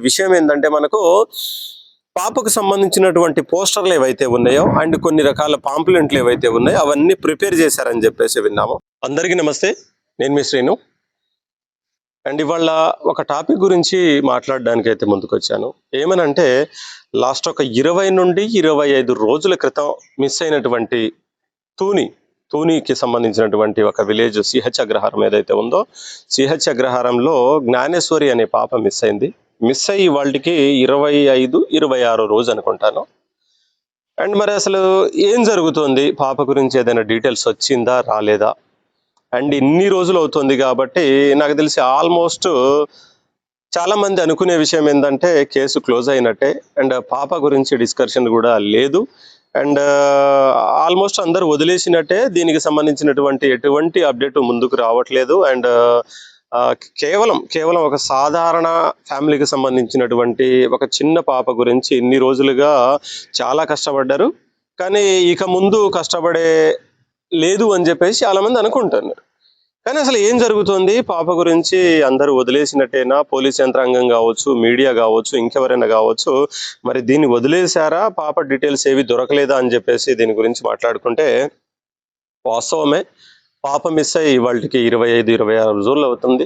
విషయం ఏంటంటే మనకు పాపకు సంబంధించినటువంటి పోస్టర్లు ఏవైతే ఉన్నాయో అండ్ కొన్ని రకాల పాంప్లెంట్లు ఏవైతే ఉన్నాయో అవన్నీ ప్రిపేర్ చేశారని చెప్పేసి విన్నాము. అందరికీ నమస్తే, నేను మీ శ్రీను. అండ్ ఇవాళ ఒక టాపిక్ గురించి మాట్లాడడానికి అయితే ముందుకొచ్చాను. ఏమనంటే లాస్ట్ ఒక 20 నుండి 25 రోజుల క్రితం మిస్ అయినటువంటి తూనికి సంబంధించినటువంటి ఒక విలేజ్ సిహెచ్ అగ్రహారం ఏదైతే ఉందో, సిహెచ్ అగ్రహారంలో జ్ఞానేశ్వరి అనే పాప మిస్ అయింది. మిస్ అయ్యి వాళ్ళకి 25-26 రోజు అనుకుంటాను. అండ్ మరి అసలు ఏం జరుగుతుంది, పాప గురించి ఏదైనా డీటెయిల్స్ వచ్చిందా రాలేదా? అండ్ ఇన్ని రోజులు అవుతుంది కాబట్టి నాకు తెలిసి ఆల్మోస్ట్ చాలా మంది అనుకునే విషయం ఏంటంటే కేసు క్లోజ్ అయినట్టే, అండ్ పాప గురించి డిస్కషన్ కూడా లేదు, అండ్ ఆల్మోస్ట్ అందరూ వదిలేసినట్టే. దీనికి సంబంధించినటువంటి ఎటువంటి అప్డేట్ ముందుకు రావట్లేదు. అండ్ కేవలం ఒక సాధారణ ఫ్యామిలీకి సంబంధించినటువంటి ఒక చిన్న పాప గురించి ఇన్ని రోజులుగా చాలా కష్టపడ్డారు, కానీ ఇక ముందు కష్టపడే లేదు అని చెప్పేసి చాలా మంది అనుకుంటున్నారు. కానీ అసలు ఏం జరుగుతుంది, పాప గురించి అందరూ వదిలేసినట్టేనా? పోలీస్ యంత్రాంగం కావచ్చు, మీడియా కావచ్చు, ఇంకెవరైనా కావచ్చు, మరి దీన్ని వదిలేశారా? పాప డీటెయిల్స్ ఏవి దొరకలేదా అని చెప్పేసి దీని గురించి మాట్లాడుకుంటే, వాస్తవమే, పాప మిస్ అయ్యి వాళ్ళకి 25-26 రోజులు అవుతుంది.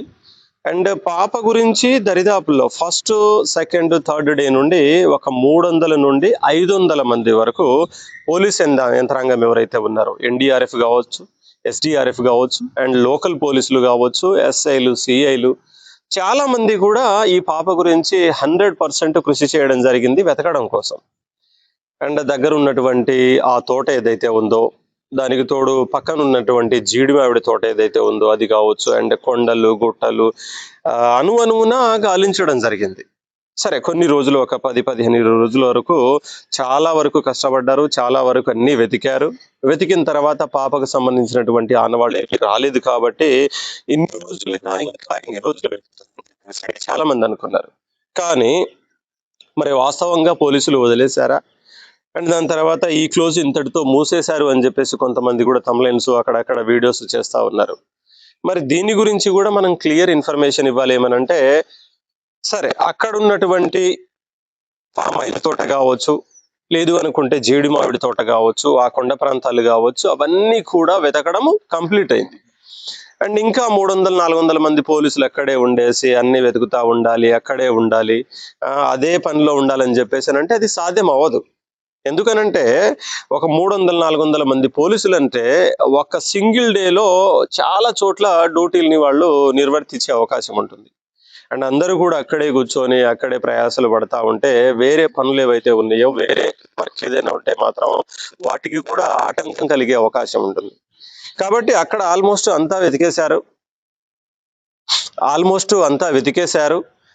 అండ్ పాప గురించి దరిదాపుల్లో ఫస్ట్, సెకండ్, థర్డ్ డే నుండి ఒక 300 నుండి 500 మంది వరకు పోలీస్ యంత్రాంగం ఎవరైతే ఉన్నారో, ఎన్డీఆర్ఎఫ్ కావచ్చు, ఎస్డిఆర్ఎఫ్ కావచ్చు, అండ్ లోకల్ పోలీసులు కావచ్చు, ఎస్ఐలు, సిఐలు, చాలా మంది కూడా ఈ పాప గురించి 100% కృషి చేయడం జరిగింది వెతకడం కోసం. అండ్ దగ్గర ఉన్నటువంటి ఆ తోట ఏదైతే ఉందో, దానికి తోడు పక్కన ఉన్నటువంటి జీడిమావిడి తోట ఏదైతే ఉందో అది కావచ్చు, అండ్ కొండలు, గుట్టలు అనువున గాలించడం జరిగింది. సరే, కొన్ని రోజులు ఒక 10-15 రోజుల వరకు చాలా వరకు కష్టపడ్డారు, చాలా వరకు అన్ని వెతికారు. వెతికిన తర్వాత పాపకు సంబంధించినటువంటి ఆనవాళ్ళు ఏమీ రాలేదు కాబట్టి ఇన్ని రోజులు చాలా మంది అనుకున్నారు. కానీ మరి వాస్తవంగా పోలీసులు వదిలేశారా? అండ్ దాని తర్వాత ఈ క్లోజ్ ఇంతటితో మూసేశారు అని చెప్పేసి కొంతమంది కూడా తమ్లైన్స్ అక్కడక్కడ వీడియోస్ చేస్తా ఉన్నారు. మరి దీని గురించి కూడా మనం క్లియర్ ఇన్ఫర్మేషన్ ఇవ్వాలి. ఏమనంటే, సరే, అక్కడ ఉన్నటువంటి పామాయిల్ తోట కావచ్చు, లేదు అనుకుంటే జీడి మామిడి తోట కావచ్చు, ఆ కొండ ప్రాంతాలు కావచ్చు, అవన్నీ కూడా వెతకడము కంప్లీట్ అయింది. అండ్ ఇంకా 300-400 మంది పోలీసులు అక్కడే ఉండేసి అన్ని వెతుకుతా ఉండాలి, అక్కడే ఉండాలి, అదే పనిలో ఉండాలని చెప్పేసి అంటే అది సాధ్యం అవ్వదు. ఎందుకనంటే ఒక 300-400 మంది పోలీసులు అంటే ఒక సింగిల్ డేలో చాలా చోట్ల డ్యూటీలని వాళ్ళు నిర్వర్తించే అవకాశం ఉంటుంది. అండ్ అందరూ కూడా అక్కడే కూర్చొని అక్కడే ప్రయాసలు పడతా ఉంటే వేరే పనులు ఏవైతే ఉన్నాయో, వేరే వర్క్ ఏదైనా ఉంటే మాత్రం వాటికి కూడా ఆటంకం కలిగే అవకాశం ఉంటుంది. కాబట్టి అక్కడ ఆల్మోస్ట్ అంతా వెతికేశారు.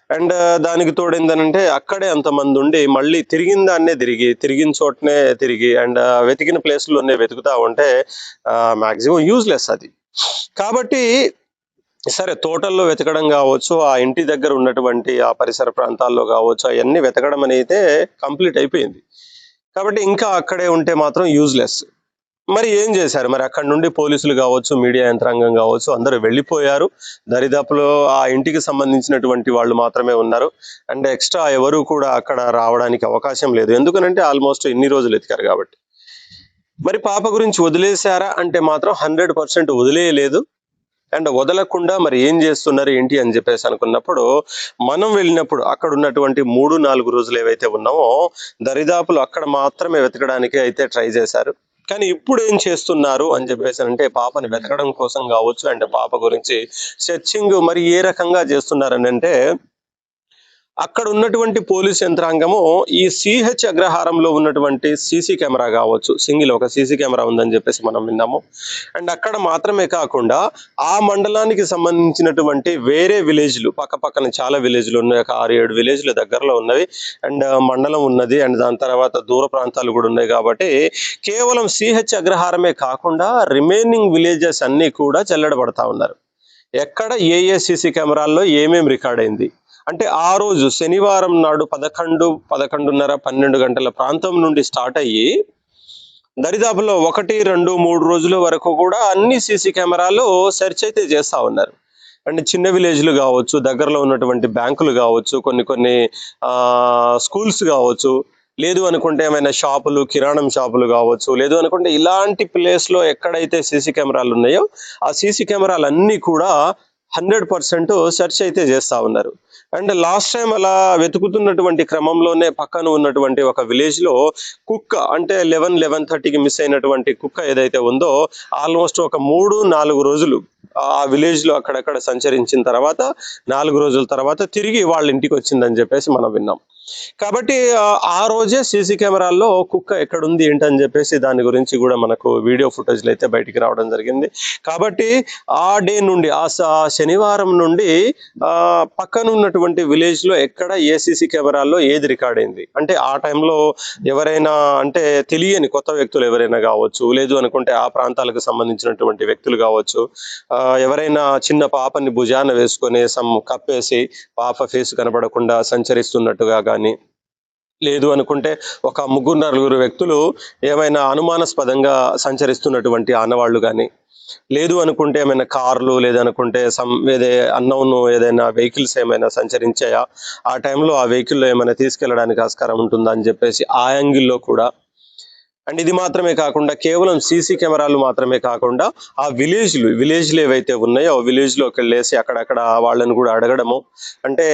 అండ్ దానికి తోడేందనంటే అక్కడే అంతమంది ఉండి మళ్ళీ తిరిగిన చోటనే తిరిగి అండ్ వెతికిన ప్లేస్లోనే వెతుకుతా ఉంటే మాక్సిమం యూజ్లెస్ అది. కాబట్టి సరే, తోటల్లో వెతకడం కావచ్చు, ఆ ఇంటి దగ్గర ఉన్నటువంటి ఆ పరిసర ప్రాంతాల్లో కావచ్చు, అవన్నీ వెతకడం అనేది కంప్లీట్ అయిపోయింది. కాబట్టి ఇంకా అక్కడే ఉంటే మాత్రం యూజ్లెస్. మరి ఏం చేశారు? మరి అక్కడ నుండి పోలీసులు కావచ్చు, మీడియా యంత్రాంగం కావచ్చు, అందరూ వెళ్ళిపోయారు. దరిదాపులో ఆ ఇంటికి సంబంధించినటువంటి వాళ్ళు మాత్రమే ఉన్నారు. అండ్ ఎక్స్ట్రా ఎవరు కూడా అక్కడ రావడానికి అవకాశం లేదు. ఎందుకనంటే ఆల్మోస్ట్ ఇన్ని రోజులు ఎతికారు కాబట్టి. మరి పాప గురించి వదిలేశారా అంటే మాత్రం 100% వదిలేయలేదు. అండ్ వదలకుండా మరి ఏం చేస్తున్నారు ఏంటి అని చెప్పేసి అనుకున్నప్పుడు, మనం వెళ్ళినప్పుడు అక్కడ ఉన్నటువంటి 3-4 రోజులు ఏవైతే ఉన్నామో దరిదాపులు అక్కడ మాత్రమే వెతకడానికి అయితే ట్రై చేశారు. కానీ ఇప్పుడు ఏం చేస్తున్నారు అని చెప్పేసి అంటే పాపని వెతకడం కోసం కావచ్చు, అండ్ పాప గురించి సెర్చింగ్ మరి ఏ రకంగా చేస్తున్నారని అంటే, అక్కడ ఉన్నటువంటి పోలీస్ యంత్రాంగము ఈ సిహెచ్ అగ్రహారంలో ఉన్నటువంటి సీసీ కెమెరా కావచ్చు, ఒక సీసీ కెమెరా ఉందని చెప్పేసి మనం విన్నాము. అండ్ అక్కడ మాత్రమే కాకుండా ఆ మండలానికి సంబంధించినటువంటి వేరే విలేజ్లు, పక్కన చాలా విలేజ్లు ఉన్నాయి, ఒక 6-7 విలేజ్లు దగ్గరలో ఉన్నవి. అండ్ మండలం ఉన్నది, అండ్ దాని తర్వాత దూర ప్రాంతాలు కూడా ఉన్నాయి. కాబట్టి కేవలం సిహెచ్ అగ్రహారమే కాకుండా రిమైనింగ్ విలేజెస్ అన్ని కూడా చెల్లడబడతా ఉన్నారు. ఎక్కడ ఏ సీసీ కెమెరాల్లో ఏమేమి రికార్డ్ అయింది అంటే, ఆ రోజు శనివారం నాడు 11-12 గంటల ప్రాంతం నుండి స్టార్ట్ అయ్యి దరిదాపులో 1, 2, 3 రోజుల వరకు కూడా అన్ని సీసీ కెమెరాలు సెర్చ్ అయితే చేస్తా ఉన్నారు. అండ్ చిన్న విలేజ్లు కావచ్చు, దగ్గరలో ఉన్నటువంటి బ్యాంకులు కావచ్చు, కొన్ని స్కూల్స్ కావచ్చు, లేదు అనుకుంటే ఏమైనా షాపులు, కిరాణం షాపులు కావచ్చు, లేదు అనుకుంటే ఇలాంటి ప్లేస్ లో ఎక్కడైతే సీసీ కెమెరాలు ఉన్నాయో ఆ సీసీ కెమెరాలు అన్ని కూడా 100% సెర్చ్ అయితే చేస్తా ఉన్నారు. అండ్ లాస్ట్ టైం అలా వెతుకుతున్నటువంటి క్రమంలోనే పక్కన ఉన్నటువంటి ఒక విలేజ్ లో కుక్క, అంటే 11:30కి మిస్ అయినటువంటి కుక్క ఏదైతే ఉందో ఆల్మోస్ట్ ఒక 3-4 రోజులు ఆ విలేజ్ లో అక్కడక్కడ సంచరించిన తర్వాత 4 రోజుల తర్వాత తిరిగి వాళ్ళ ఇంటికి వచ్చిందని చెప్పేసి మనం విన్నాం. కాబట్టి ఆ రోజే సీసీ కెమెరాల్లో కుక్క ఎక్కడుంది ఏంటని చెప్పేసి దాని గురించి కూడా మనకు వీడియో ఫుటేజ్లు అయితే బయటికి రావడం జరిగింది. కాబట్టి ఆ డే నుండి శనివారం నుండి పక్కన ఉన్నటువంటి విలేజ్ లో ఎక్కడ ఏ సీసీ కెమెరాల్లో ఏది రికార్డ్ అయింది, అంటే ఆ టైంలో ఎవరైనా, అంటే తెలియని కొత్త వ్యక్తులు ఎవరైనా కావచ్చు, లేదు అనుకుంటే ఆ ప్రాంతాలకు సంబంధించినటువంటి వ్యక్తులు కావచ్చు, ఎవరైనా చిన్న పాపని భుజాన వేసుకొని కప్పేసి పాప ఫేస్ కనబడకుండా సంచరిస్తున్నట్టుగా కానీ, లేదు అనుకుంటే ఒక 3-4 వ్యక్తులు ఏమైనా అనుమానాస్పదంగా సంచరిస్తున్నటువంటి ఆనవాళ్లు కానీ, లేదు అనుకుంటే ఏమైనా కార్లు, లేదనుకుంటే అన్నోన్ ఏదైనా వెహికల్స్ ఏమైనా సంచరించాయా, ఆ టైంలో ఆ వెహికల్లో ఏమైనా తీసుకెళ్ళడానికి ఆస్కారం ఉంటుందా అని చెప్పేసి ఆ యాంగిల్లో కూడా. అండ్ ఇది మాత్రమే కాకుండా కేవలం సీసీ కెమెరాలు మాత్రమే కాకుండా ఆ విలేజ్లు ఏవైతే ఉన్నాయో ఆ విలేజ్ లోకి వెళ్ళేసి అక్కడక్కడ వాళ్ళని కూడా అడగడము, అంటే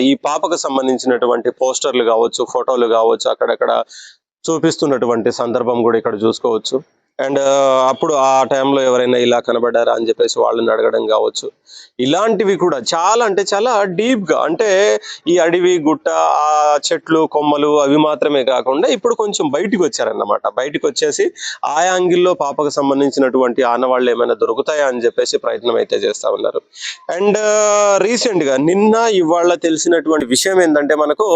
ఈ పాపకు సంబంధించినటువంటి పోస్టర్లు కావచ్చు, ఫోటోలు కావచ్చు అక్కడక్కడ చూపిస్తున్నటువంటి సందర్భం కూడా ఇక్కడ చూసుకోవచ్చు. అండ్ అప్పుడు ఆ టైంలో ఎవరైనా ఇలా కనబడ్డారా అని చెప్పేసి వాళ్ళని అడగడం కావచ్చు. ఇలాంటివి కూడా చాలా, అంటే చాలా డీప్ గా, అంటే ఈ అడవి గుట్ట, ఆ చెట్లు కొమ్మలు అవి మాత్రమే కాకుండా ఇప్పుడు కొంచెం బయటికి వచ్చారన్నమాట. బయటికి వచ్చేసి ఆ యాంగిల్లో పాపకు సంబంధించినటువంటి ఆనవాళ్ళు ఏమైనా దొరుకుతాయా అని చెప్పేసి ప్రయత్నం అయితే చేస్తా ఉన్నారు. అండ్ రీసెంట్ గా నిన్న ఇవాళ తెలిసినటువంటి విషయం ఏంటంటే, మనకు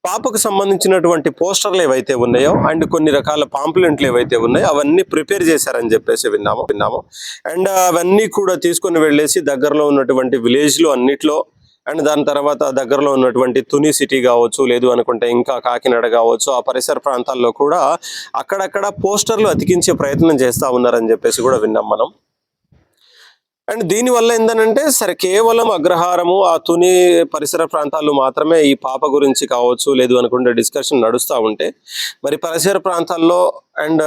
పాపకు సంబంధించినటువంటి పోస్టర్లు ఏవైతే ఉన్నాయో అండ్ కొన్ని రకాల పాంప్లెంట్లు ఏవైతే ఉన్నాయో అవన్నీ ప్రిపేర్ చేశారని చెప్పేసి విన్నాము. అండ్ అవన్నీ కూడా తీసుకొని వెళ్ళేసి దగ్గరలో ఉన్నటువంటి విలేజ్లు అన్నిట్లో, అండ్ దాని తర్వాత దగ్గరలో ఉన్నటువంటి తుని సిటీ కావచ్చు, లేదు అనుకుంటే ఇంకా కాకినాడ కావచ్చు, ఆ పరిసర ప్రాంతాల్లో కూడా అక్కడక్కడ పోస్టర్లు అతికించే ప్రయత్నం చేస్తా ఉన్నారని చెప్పేసి కూడా విన్నాం మనం. అండ్ దీనివల్ల ఏంటంటే సరే కేవలం అగ్రహారము, ఆ తుని పరిసర ప్రాంతాలు మాత్రమే ఈ పాప గురించి కావచ్చు, లేదు అనుకుంటే డిస్కషన్ నడుస్తూ ఉంటే, మరి పరిసర ప్రాంతాల్లో అండ్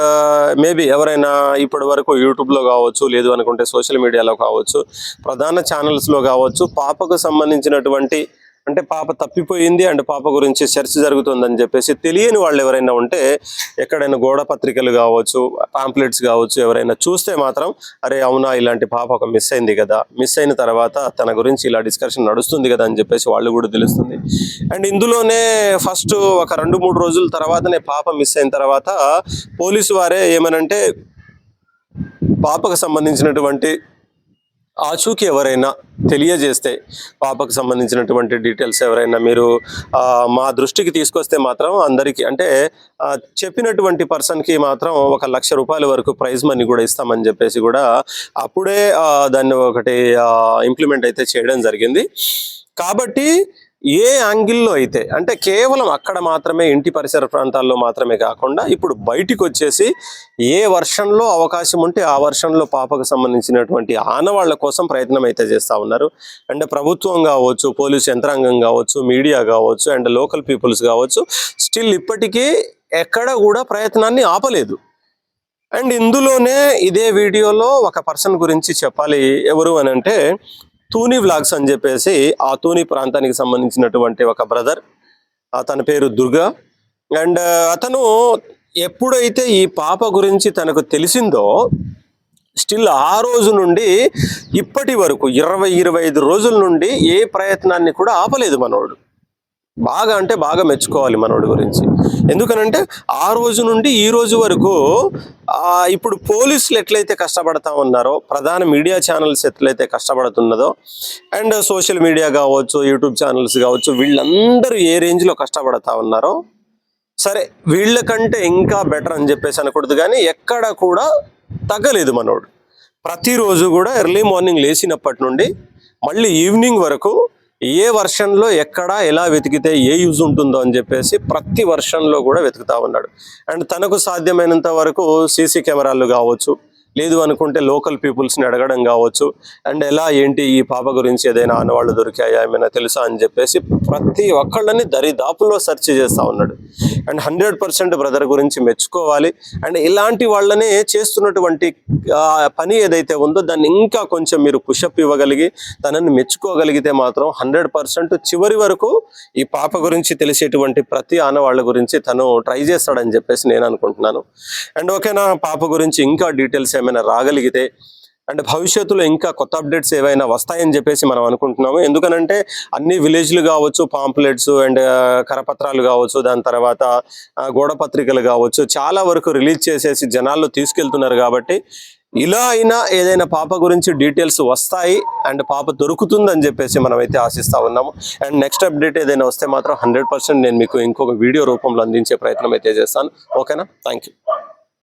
మేబీ ఎవరైనా ఇప్పటి వరకు యూట్యూబ్లో కావచ్చు, లేదు అనుకుంటే సోషల్ మీడియాలో కావచ్చు, ప్రధాన ఛానల్స్లో కావచ్చు, పాపకు సంబంధించినటువంటి, అంటే పాప తప్పిపోయింది అండ్ పాప గురించి సెర్చ్ జరుగుతుందని చెప్పేసి తెలియని వాళ్ళు ఎవరైనా ఉంటే, ఎక్కడైనా గోడ పత్రికలు కావచ్చు, పాంప్లెట్స్ కావచ్చు, ఎవరైనా చూస్తే మాత్రం అరే అవునా ఇలాంటి పాప ఒక మిస్ అయింది కదా, మిస్ అయిన తర్వాత తన గురించి ఇలా డిస్కషన్ నడుస్తుంది కదా అని చెప్పేసి వాళ్ళు కూడా తెలుస్తుంది. అండ్ ఇందులోనే ఫస్ట్ ఒక 2-3 రోజుల తర్వాతనే పాప మిస్ అయిన తర్వాత పోలీసు వారే ఏమనంటే, పాపకు సంబంధించినటువంటి ఆచూకీ ఎవరైనా తెలియజేస్తే, పాపకు సంబంధించినటువంటి డీటెయిల్స్ ఎవరైనా మీరు మా దృష్టికి తీసుకొస్తే మాత్రం అందరికీ, అంటే చెప్పినటువంటి పర్సన్కి మాత్రం 1,00,000 రూపాయల వరకు ప్రైజ్ మనీ కూడా ఇస్తామని చెప్పేసి కూడా అప్పుడే దాన్ని ఒకటి ఇంప్లిమెంట్ అయితే చేయడం జరిగింది. కాబట్టి ఏ యాంగిల్లో అయితే, అంటే కేవలం అక్కడ మాత్రమే ఇంటి పరిసర ప్రాంతాల్లో మాత్రమే కాకుండా ఇప్పుడు బయటికి వచ్చేసి ఏ వర్షంలో అవకాశం ఉంటే ఆ వర్షంలో పాపకు సంబంధించినటువంటి ఆనవాళ్ల కోసం ప్రయత్నం అయితే చేస్తూ ఉన్నారు. అండ్ ప్రభుత్వం కావచ్చు, పోలీసు యంత్రాంగం కావచ్చు, మీడియా కావచ్చు, అండ్ లోకల్ పీపుల్స్ కావచ్చు, స్టిల్ ఇప్పటికీ ఎక్కడ కూడా ప్రయత్నాన్ని ఆపలేదు. అండ్ ఇందులోనే ఇదే వీడియోలో ఒక పర్సన్ గురించి చెప్పాలి, ఎవరు అని అంటే తూని వ్లాగ్స్ అని చెప్పేసి, ఆ తూని ప్రాంతానికి సంబంధించినటువంటి ఒక బ్రదర్, తన పేరు దుర్గా. అండ్ అతను ఎప్పుడైతే ఈ పాప గురించి తనకు తెలిసిందో స్టిల్ ఆ రోజు నుండి ఇప్పటి వరకు 20-25 రోజుల నుండి ఏ ప్రయత్నాన్ని కూడా ఆపలేదు మనోడు. బాగా, అంటే బాగా మెచ్చుకోవాలి మనోడి గురించి. ఎందుకనంటే ఆ రోజు నుండి ఈ రోజు వరకు ఇప్పుడు పోలీసులు ఎట్లయితే కష్టపడతా ఉన్నారో, ప్రధాన మీడియా ఛానల్స్ ఎట్లయితే కష్టపడుతున్నదో, అండ్ సోషల్ మీడియా కావచ్చు, యూట్యూబ్ ఛానల్స్ కావచ్చు, వీళ్ళందరూ ఏ రేంజ్లో కష్టపడతా ఉన్నారో, సరే వీళ్ళకంటే ఇంకా బెటర్ అని చెప్పేసి అనకూడదు కానీ ఎక్కడ కూడా తగ్గలేదు మనోడు. ప్రతిరోజు కూడా ఎర్లీ మార్నింగ్ లేచినప్పటి నుండి మళ్ళీ ఈవినింగ్ వరకు ఏ వర్షన్లో ఎక్కడ ఎలా వెతికితే ఏ యూజ్ ఉంటుందో అని చెప్పేసి ప్రతి వర్షన్లో కూడా వెతుకుతా ఉన్నాడు. అండ్ తనకు సాధ్యమైనంత వరకు సీసీ కెమెరాలు కావచ్చు, లేదు అనుకుంటే లోకల్ పీపుల్స్ని అడగడం కావచ్చు. అండ్ ఎలా ఏంటి ఈ పాప గురించి ఏదైనా ఆనవాళ్ళు దొరికాయా ఏమైనా తెలుసా అని చెప్పేసి ప్రతి ఒక్కళ్ళని దరిదాపుల్లో సెర్చ్ చేస్తూ ఉన్నాడు. అండ్ 100% బ్రదర్ గురించి మెచ్చుకోవాలి. అండ్ ఇలాంటి వాళ్ళనే చేస్తున్నటువంటి పని ఏదైతే ఉందో దాన్ని ఇంకా కొంచెం మీరు పుషప్ ఇవ్వగలిగి తనని మెచ్చుకోగలిగితే మాత్రం 100% చివరి వరకు ఈ పాప గురించి తెలిసేటువంటి ప్రతి ఆనవాళ్ళ గురించి తను ట్రై చేస్తాడని చెప్పేసి నేను అనుకుంటున్నాను. అండ్ ఓకేనా, పాప గురించి ఇంకా డీటెయిల్స్ ఏమైనా రాగలిగితే అండ్ భవిష్యత్తులో ఇంకా కొత్త అప్డేట్స్ ఏవైనా వస్తాయని చెప్పేసి మనం అనుకుంటున్నాము. ఎందుకనంటే అన్ని విలేజ్లు కావచ్చు, పాంప్లెట్స్ అండ్ కరపత్రాలు కావచ్చు, దాని తర్వాత గోడ పత్రికలు కావచ్చు, చాలా వరకు రిలీజ్ చేసేసి జనాల్లో తీసుకెళ్తున్నారు. కాబట్టి ఇలా అయినా ఏదైనా పాప గురించి డీటెయిల్స్ వస్తాయి అండ్ పాప దొరుకుతుందని చెప్పేసి మనమైతే ఆశిస్తూ ఉన్నాము. అండ్ నెక్స్ట్ అప్డేట్ ఏదైనా వస్తే మాత్రం 100% నేను మీకు ఇంకొక వీడియో రూపంలో అందించే ప్రయత్నం అయితే చేస్తాను. ఓకేనా, థ్యాంక్ యూ.